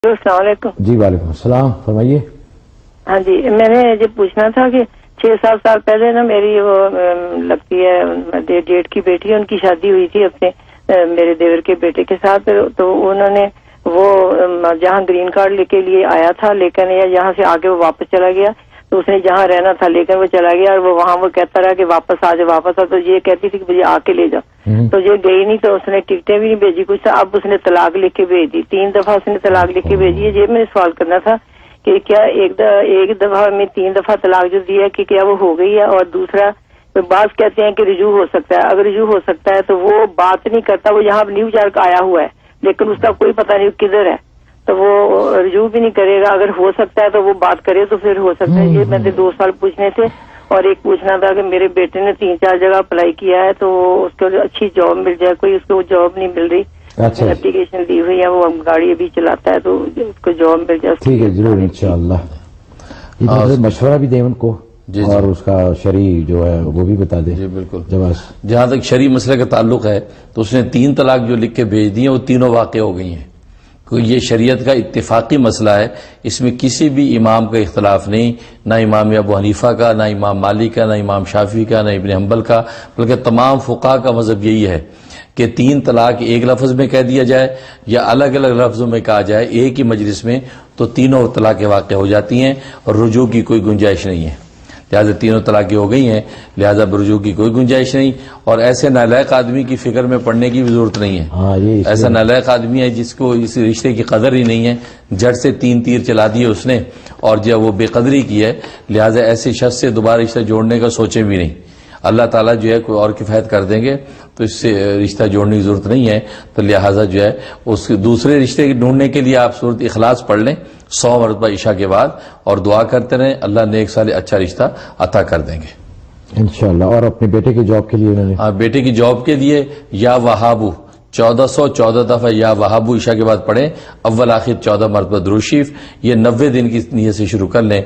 السلام علیکم. جی وعلیکم السلام، فرمائیے. ہاں جی، میں نے یہ پوچھنا تھا کہ 6-7 سال پہلے نا میری وہ لگتی ہے ڈیٹ کی بیٹی ہے، ان کی شادی ہوئی تھی اپنے میرے دیور کے بیٹے کے ساتھ. تو انہوں نے وہ جہاں گرین کارڈ لے کے لیے آیا تھا، لیکن یہاں سے آگے وہ واپس چلا گیا. تو اس نے جہاں رہنا تھا لیکن وہ چلا گیا، اور وہ وہاں وہ کہتا رہا کہ واپس آ جا واپس آ. تو یہ کہتی تھی کہ مجھے آ کے لے جا. تو یہ گئی نہیں، تو اس نے ٹکٹیں بھی نہیں بھیجی کچھ. اب اس نے طلاق لکھ کے بھیج دی، 3 دفعہ اس نے طلاق لکھ کے بھیجی ہے. یہ میں نے سوال کرنا تھا کہ کیا ایک دفعہ میں 3 دفعہ طلاق جو دی ہے کہ کیا وہ ہو گئی ہے؟ اور دوسرا بعض کہتے ہیں کہ رجوع ہو سکتا ہے. اگر رجوع ہو سکتا ہے تو وہ بات نہیں کرتا، وہ یہاں نیو یارک آیا ہوا ہے لیکن اس کا کوئی پتہ نہیں کدھر ہے، تو وہ رجوع بھی نہیں کرے گا. اگر ہو سکتا ہے تو وہ بات کرے تو پھر ہو سکتا ہے. یہ میں نے 2 سوال پوچھنے تھے. اور ایک پوچھنا تھا کہ میرے بیٹے نے 3-4 جگہ اپلائی کیا ہے، تو اس کو اچھی جاب مل جائے. کوئی اس کو جاب نہیں مل رہی. اپلیکیشن دی ہوئی ہے، وہ گاڑی ابھی چلاتا ہے، تو اس کو جاب مل جائے. ٹھیک ہے، ضرور انشاءاللہ. مشورہ بھی دیں ان کو اور اس کا شرعی جو ہے وہ بھی بتا دیں. جی بالکل. جہاں تک شرعی مسئلے کا تعلق ہے تو اس نے 3 طلاق جو لکھ کے بھیج دی ہیں وہ تینوں واقع ہو گئی ہیں. یہ شریعت کا اتفاقی مسئلہ ہے، اس میں کسی بھی امام کا اختلاف نہیں، نہ امام ابو حنیفہ کا، نہ امام مالک کا، نہ امام شافعی کا، نہ ابن حنبل کا، بلکہ تمام فقہا کا مذہب یہی ہے کہ 3 طلاق ایک لفظ میں کہہ دیا جائے یا الگ الگ لفظوں میں کہا جائے ایک ہی مجلس میں تو تینوں طلاقیں واقع ہو جاتی ہیں اور رجوع کی کوئی گنجائش نہیں ہے. لہٰذا تینوں طلاقیں ہو گئی ہیں، لہٰذا رجوع کی کوئی گنجائش نہیں. اور ایسے نالائق آدمی کی فکر میں پڑنے کی بھی ضرورت نہیں ہے. ایسا نالائق آدمی ہے جس کو اس رشتے کی قدر ہی نہیں ہے، جڑ سے 3 تیر چلا دیے اس نے اور جب وہ بے قدری کی ہے، لہٰذا ایسے شخص سے دوبارہ رشتہ جوڑنے کا سوچے بھی نہیں. اللہ تعالیٰ جو ہے کوئی اور کفایت کر دیں گے تو اس سے رشتہ جوڑنے کی ضرورت نہیں ہے. تو لہٰذا جو ہے اس دوسرے رشتے ڈھونڈنے کے لیے آپ سورۃ اخلاص پڑھ لیں 100 مرتبہ عشاء کے بعد اور دعا کرتے رہیں، اللہ نیک صالح اچھا رشتہ عطا کر دیں گے انشاءاللہ. اور اپنے بیٹے کی جاب کے لیے انہوں نے بیٹے کی جاب کے لیے یا وہابو 1414 دفعہ یا وہابو عشاء کے بعد پڑھیں، اول آخر 14 مرتبہ درود شریف. یہ 90 دن کی نیت سے شروع کر لیں.